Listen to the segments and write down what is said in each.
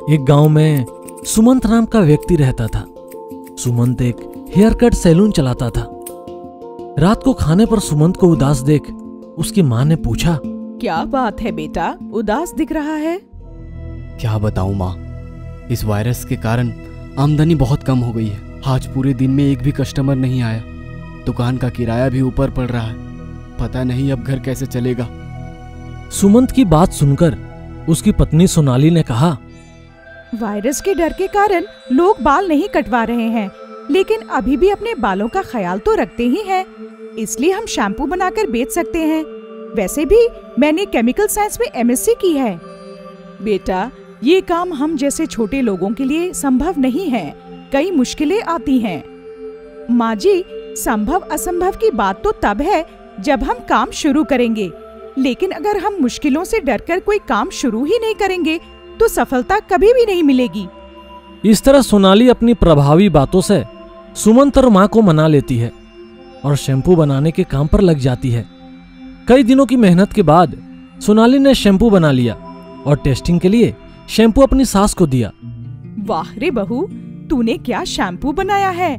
एक गांव में सुमंत नाम का व्यक्ति रहता था। सुमंत एक हेयर कट सैलून चलाता था। रात को खाने पर सुमंत को उदास देख उसकी माँ ने पूछा, क्या बात है बेटा, उदास दिख रहा है? क्या बताऊं माँ, इस वायरस के कारण आमदनी बहुत कम हो गई है। आज पूरे दिन में एक भी कस्टमर नहीं आया। दुकान का किराया भी ऊपर पड़ रहा है। पता नहीं अब घर कैसे चलेगा। सुमंत की बात सुनकर उसकी पत्नी सोनाली ने कहा, वायरस के डर के कारण लोग बाल नहीं कटवा रहे हैं, लेकिन अभी भी अपने बालों का ख्याल तो रखते ही हैं। इसलिए हम शैम्पू बनाकर बेच सकते हैं। वैसे भी मैंने केमिकल साइंस में एमएससी की है। बेटा, ये काम हम जैसे छोटे लोगों के लिए संभव नहीं है। कई मुश्किलें आती हैं। माँ जी, संभव असंभव की बात तो तब है जब हम काम शुरू करेंगे, लेकिन अगर हम मुश्किलों से डरकर कोई काम शुरू ही नहीं करेंगे तो सफलता कभी भी नहीं मिलेगी। इस तरह सोनाली अपनी प्रभावी बातों से सुमंत और माँ को मना लेती है और शैम्पू बनाने के काम पर लग जाती है। कई दिनों की मेहनत के बाद सोनाली ने शैम्पू बना लिया और टेस्टिंग के लिए शैम्पू अपनी सास को दिया। वाह रे बहू, तूने क्या शैम्पू बनाया है।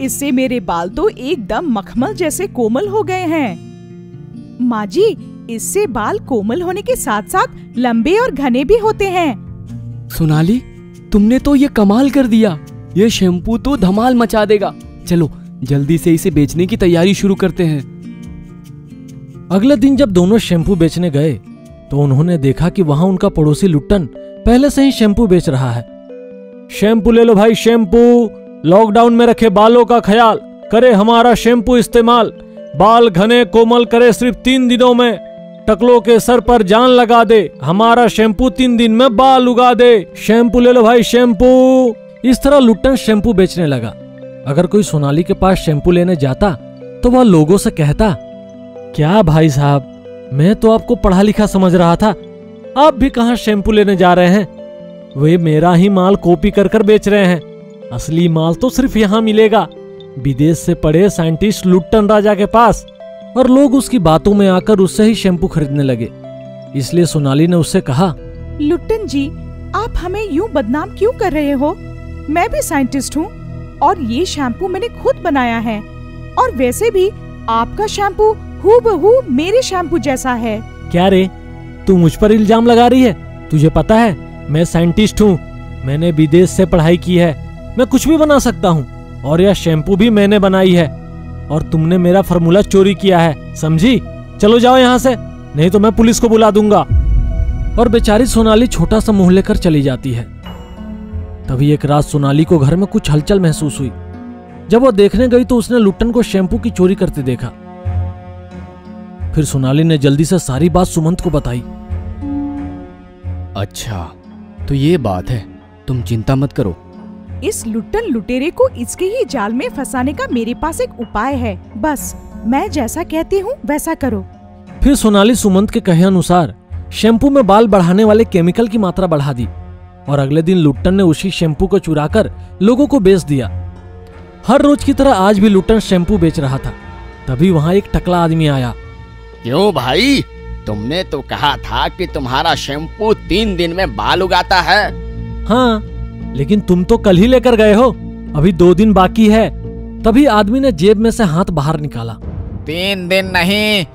इससे मेरे बाल तो एकदम मखमल जैसे कोमल हो गए हैं। माँ जी, इससे बाल कोमल होने के साथ साथ लंबे और घने भी होते हैं। सोनाली, तुमने तो ये कमाल कर दिया। ये शैम्पू तो धमाल मचा देगा। चलो जल्दी से इसे बेचने की तैयारी शुरू करते हैं। अगले दिन जब दोनों शैम्पू बेचने गए तो उन्होंने देखा कि वहां उनका पड़ोसी लुट्टन पहले से ही शैम्पू बेच रहा है। शैम्पू ले लो भाई, शैम्पू। लॉकडाउन में रखे बालों का ख्याल करे हमारा शैम्पू इस्तेमाल। बाल घने कोमल करे सिर्फ 3 दिनों में। टकलों के सर पर जान लगा दे, हमारा शैम्पू 3 दिन में बाल उगा दे। शैम्पू ले लो भाई, शैम्पू। इस तरह लुट्टन शैम्पू बेचने लगा। अगर कोई सोनाली के पास शैम्पू लेने जाता तो वह लोगों से कहता, क्या भाई साहब, मैं तो आपको पढ़ा लिखा समझ रहा था, आप भी कहाँ शैम्पू लेने जा रहे हैं। वे मेरा ही माल कॉपी कर कर बेच रहे हैं। असली माल तो सिर्फ यहाँ मिलेगा, विदेश से पढ़े साइंटिस्ट लुट्टन राजा के पास। और लोग उसकी बातों में आकर उससे ही शैम्पू खरीदने लगे। इसलिए सोनाली ने उससे कहा, लुट्टन जी, आप हमें यूं बदनाम क्यों कर रहे हो? मैं भी साइंटिस्ट हूँ और ये शैम्पू मैंने खुद बनाया है। और वैसे भी आपका शैम्पू हूबहू मेरे शैम्पू जैसा है। क्या रे, तू मुझ पर इल्जाम लगा रही है? तुझे पता है मैं साइंटिस्ट हूँ, मैंने विदेश से पढ़ाई की है, मैं कुछ भी बना सकता हूँ। और यह शैम्पू भी मैंने बनाई है और तुमने मेरा फार्मूला चोरी किया है, समझी? चलो जाओ यहाँ से, नहीं तो मैं पुलिस को बुला दूंगा। और बेचारी सोनाली छोटा सा मुंह लेकर चली जाती है। तभी एक रात सोनाली को घर में कुछ हलचल महसूस हुई। जब वो देखने गई तो उसने लुट्टन को शैम्पू की चोरी करते देखा। फिर सोनाली ने जल्दी से सारी बात सुमंत को बताई। अच्छा, तो ये बात है, तुम चिंता मत करो। इस लुट्टन लुटेरे को इसके ही जाल में फंसाने का मेरे पास एक उपाय है। बस मैं जैसा कहती हूँ वैसा करो। फिर सोनाली सुमंत के कहे अनुसार शैम्पू में बाल बढ़ाने वाले केमिकल की मात्रा बढ़ा दी और अगले दिन लुट्टन ने उसी शैम्पू को चुराकर लोगों को बेच दिया। हर रोज की तरह आज भी लुट्टन शैम्पू बेच रहा था। तभी वहाँ एक टकला आदमी आया। क्यों भाई, तुमने तो कहा था कि तुम्हारा शैम्पू 3 दिन में बाल उगाता है। हाँ, लेकिन तुम तो कल ही लेकर गए हो, अभी 2 दिन बाकी है। तभी आदमी ने जेब में से हाथ बाहर निकाला। 3 दिन नहीं,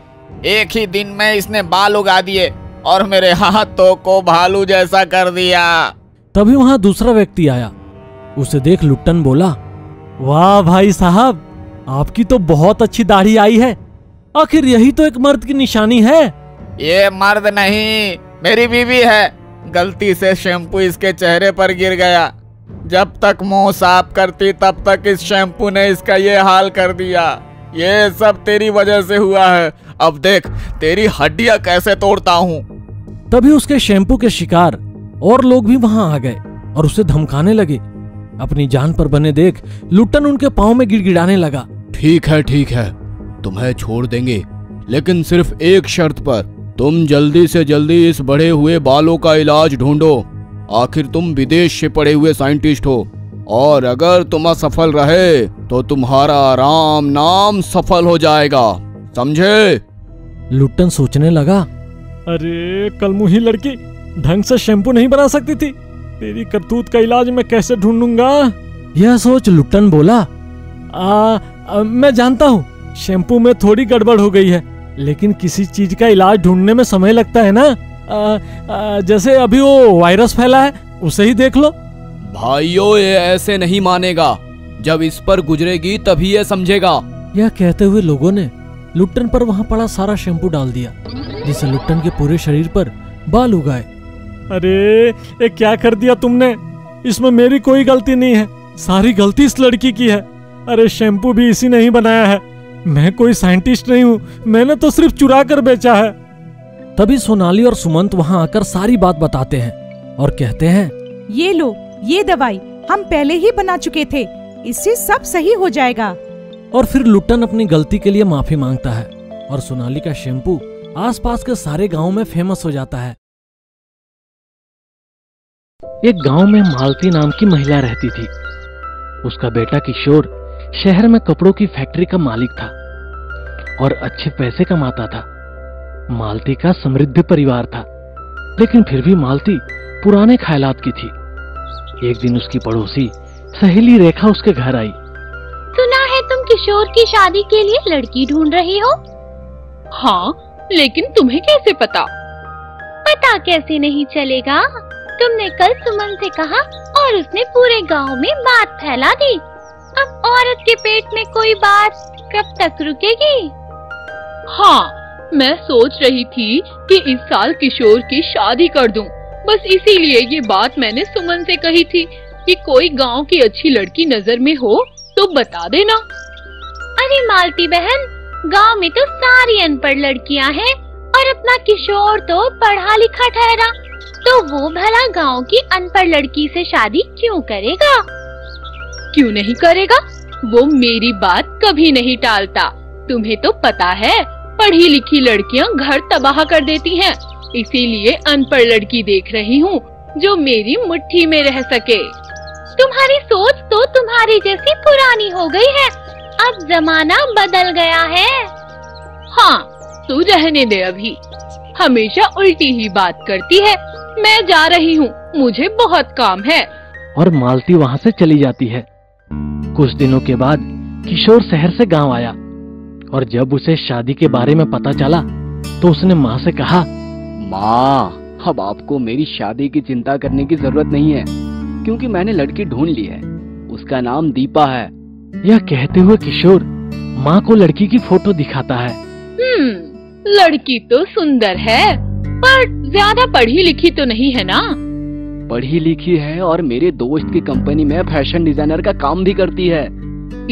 एक ही दिन में इसने बाल उगा दिए और मेरे हाथों को भालू जैसा कर दिया। तभी वहाँ दूसरा व्यक्ति आया। उसे देख लुट्टन बोला, वाह भाई साहब, आपकी तो बहुत अच्छी दाढ़ी आई है। आखिर यही तो एक मर्द की निशानी है। ये मर्द नहीं, मेरी बीवी है। गलती से शैम्पू इसके चेहरे पर गिर गया। जब तक मुंह साफ करती तब तक इस शैम्पू ने इसका ये हाल कर दिया। ये सब तेरी वजह से हुआ है। अब देख तेरी हड्डियां कैसे तोड़ता हूँ। तभी उसके शैम्पू के शिकार और लोग भी वहां आ गए और उसे धमकाने लगे। अपनी जान पर बने देख लुट्टन उनके पांव में गिड़गिड़ाने लगा। ठीक है, तुम्हें छोड़ देंगे, लेकिन सिर्फ एक शर्त पर। तुम जल्दी से जल्दी इस बढ़े हुए बालों का इलाज ढूंढो। आखिर तुम विदेश से पढ़े हुए साइंटिस्ट हो, और अगर तुम असफल रहे तो तुम्हारा राम नाम सफल हो जाएगा, समझे? लुट्टन सोचने लगा, अरे कलमुही लड़की ढंग से शैम्पू नहीं बना सकती थी, तेरी करतूत का इलाज मैं कैसे ढूंढूंगा? यह सोच लुट्टन बोला, मैं जानता हूँ शैम्पू में थोड़ी गड़बड़ हो गई है, लेकिन किसी चीज का इलाज ढूंढने में समय लगता है ना। जैसे अभी वो वायरस फैला है, उसे ही देख लो। भाइयों, ये ऐसे नहीं मानेगा, जब इस पर गुजरेगी तभी ये समझेगा। यह कहते हुए लोगों ने लुट्टन पर वहाँ पड़ा सारा शैम्पू डाल दिया, जिससे लुट्टन के पूरे शरीर पर बाल उगाए। अरे ये क्या कर दिया तुमने? इसमें मेरी कोई गलती नहीं है, सारी गलती इस लड़की की है। अरे शैम्पू भी इसी ने ही बनाया है, मैं कोई साइंटिस्ट नहीं हूँ, मैंने तो सिर्फ चुरा कर बेचा है। तभी सोनाली और सुमंत वहाँ आकर सारी बात बताते हैं और कहते हैं, ये लो, ये दवाई हम पहले ही बना चुके थे, इससे सब सही हो जाएगा। और फिर लुट्टन अपनी गलती के लिए माफी मांगता है और सोनाली का शैम्पू आसपास के सारे गांव में फेमस हो जाता है। एक गांव में मालती नाम की महिला रहती थी। उसका बेटा किशोर शहर में कपड़ों की फैक्ट्री का मालिक था और अच्छे पैसे कमाता था। मालती का समृद्ध परिवार था, लेकिन फिर भी मालती पुराने ख्यालात की थी। एक दिन उसकी पड़ोसी सहेली रेखा उसके घर आई। सुना है तुम किशोर की शादी के लिए लड़की ढूंढ रही हो? हाँ, लेकिन तुम्हें कैसे पता? पता कैसे नहीं चलेगा, तुमने कल सुमन से कहा और उसने पूरे गांव में बात फैला दी। अब औरत के पेट में कोई बात कब तक रुकेगी? हाँ, मैं सोच रही थी कि इस साल किशोर की शादी कर दूं। बस इसीलिए ये बात मैंने सुमन से कही थी कि कोई गांव की अच्छी लड़की नजर में हो तो बता देना। अरे मालती बहन, गांव में तो सारी अनपढ़ लड़कियां हैं और अपना किशोर तो पढ़ा लिखा ठहरा, तो वो भला गांव की अनपढ़ लड़की से शादी क्यों करेगा? क्यों नहीं करेगा? वो मेरी बात कभी नहीं टालता। तुम्हें तो पता है, पढ़ी लिखी लड़कियां घर तबाह कर देती हैं। इसीलिए अनपढ़ लड़की देख रही हूँ जो मेरी मुट्ठी में रह सके। तुम्हारी सोच तो तुम्हारी जैसी पुरानी हो गई है, अब जमाना बदल गया है। हाँ, तू रहने दे, अभी हमेशा उल्टी ही बात करती है। मैं जा रही हूँ, मुझे बहुत काम है। और मालती वहाँ से चली जाती है। कुछ दिनों के बाद किशोर शहर से गांव आया और जब उसे शादी के बारे में पता चला तो उसने माँ से कहा, माँ, अब आपको मेरी शादी की चिंता करने की जरूरत नहीं है, क्योंकि मैंने लड़की ढूंढ ली है। उसका नाम दीपा है। यह कहते हुए किशोर माँ को लड़की की फोटो दिखाता है। लड़की तो सुंदर है, पर ज्यादा पढ़ी लिखी तो नहीं है ना? पढ़ी लिखी है और मेरे दोस्त की कंपनी में फैशन डिजाइनर का काम भी करती है।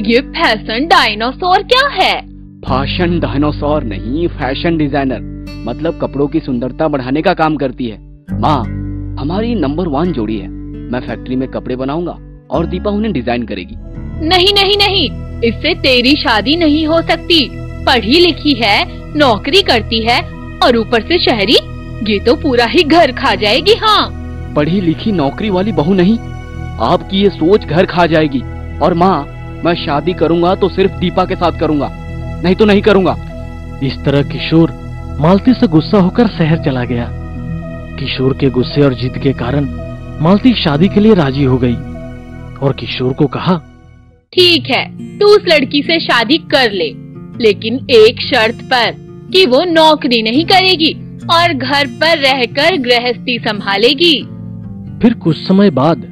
ये फैशन डायनासोर क्या है? फैशन डायनासोर नहीं, फैशन डिजाइनर, मतलब कपड़ों की सुंदरता बढ़ाने का काम करती है। माँ, हमारी नंबर 1 जोड़ी है। मैं फैक्ट्री में कपड़े बनाऊंगा और दीपा उन्हें डिजाइन करेगी। नहीं नहीं नहीं, इससे तेरी शादी नहीं हो सकती। पढ़ी लिखी है, नौकरी करती है और ऊपर से शहरी, ये तो पूरा ही घर खा जाएगी। हाँ, पढ़ी लिखी नौकरी वाली बहू नहीं, आपकी ये सोच घर खा जाएगी। और माँ, मैं शादी करूंगा तो सिर्फ दीपा के साथ करूंगा, नहीं तो नहीं करूंगा। इस तरह किशोर मालती से गुस्सा होकर शहर चला गया। किशोर के गुस्से और जिद के कारण मालती शादी के लिए राजी हो गई और किशोर को कहा, ठीक है, तू उस लड़की से शादी कर ले, लेकिन एक शर्त पर कि वो नौकरी नहीं करेगी और घर पर रहकर गृहस्थी संभालेगी। फिर कुछ समय बाद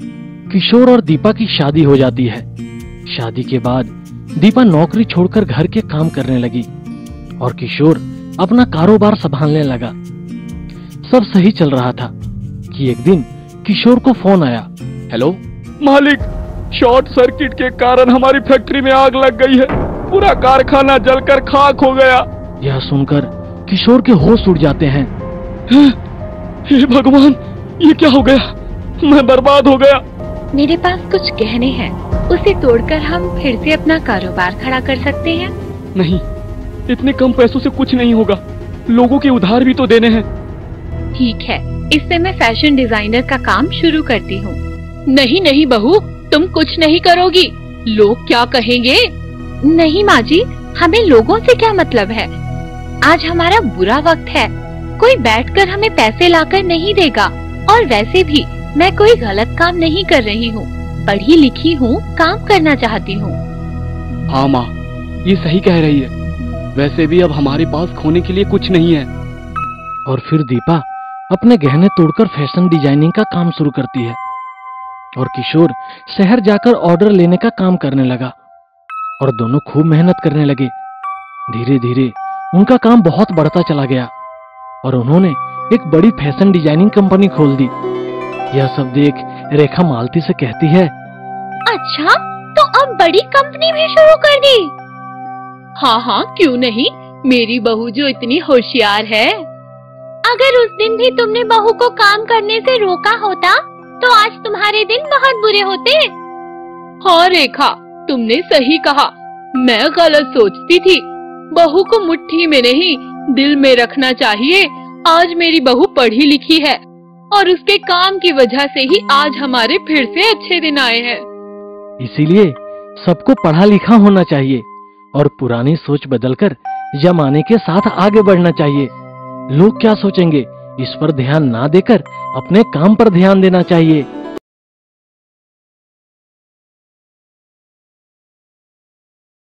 किशोर और दीपा की शादी हो जाती है। शादी के बाद दीपा नौकरी छोड़कर घर के काम करने लगी और किशोर अपना कारोबार संभालने लगा। सब सही चल रहा था कि एक दिन किशोर को फोन आया। हेलो मालिक, शॉर्ट सर्किट के कारण हमारी फैक्ट्री में आग लग गई है, पूरा कारखाना जलकर खाक हो गया। यह सुनकर किशोर के होश उड़ जाते हैं। हे भगवान, ये क्या हो गया? मैं बर्बाद हो गया। मेरे पास कुछ गहने हैं, उसे तोड़कर हम फिर से अपना कारोबार खड़ा कर सकते हैं। नहीं, इतने कम पैसों से कुछ नहीं होगा, लोगों के उधार भी तो देने हैं। ठीक है, इससे मैं फैशन डिजाइनर का काम शुरू करती हूँ। नहीं नहीं बहू, तुम कुछ नहीं करोगी, लोग क्या कहेंगे? नहीं माँ जी, हमें लोगों से क्या मतलब है। आज हमारा बुरा वक्त है, कोई बैठकर हमें पैसे लाकर नहीं देगा, और वैसे भी मैं कोई गलत काम नहीं कर रही हूँ, पढ़ी लिखी हूँ, काम करना चाहती हूँ। हाँ माँ, ये सही कह रही है। वैसे भी अब हमारे पास खोने के लिए कुछ नहीं है। और फिर दीपा अपने गहने तोड़कर फैशन डिजाइनिंग का काम शुरू करती है और किशोर शहर जाकर ऑर्डर लेने का काम करने लगा और दोनों खूब मेहनत करने लगे। धीरे धीरे उनका काम बहुत बढ़ता चला गया और उन्होंने एक बड़ी फैशन डिजाइनिंग कंपनी खोल दी। यह सब देख रेखा मालती से कहती है, अच्छा, तो अब बड़ी कंपनी भी शुरू कर दी? हाँ हाँ, क्यों नहीं, मेरी बहू जो इतनी होशियार है। अगर उस दिन भी तुमने बहू को काम करने से रोका होता तो आज तुम्हारे दिन बहुत बुरे होते। हाँ रेखा, तुमने सही कहा, मैं गलत सोचती थी। बहू को मुट्ठी में नहीं, दिल में रखना चाहिए। आज मेरी बहू पढ़ी लिखी है और उसके काम की वजह से ही आज हमारे फिर से अच्छे दिन आए हैं। इसीलिए सबको पढ़ा लिखा होना चाहिए और पुरानी सोच बदलकर जमाने के साथ आगे बढ़ना चाहिए। लोग क्या सोचेंगे, इस पर ध्यान ना देकर अपने काम पर ध्यान देना चाहिए।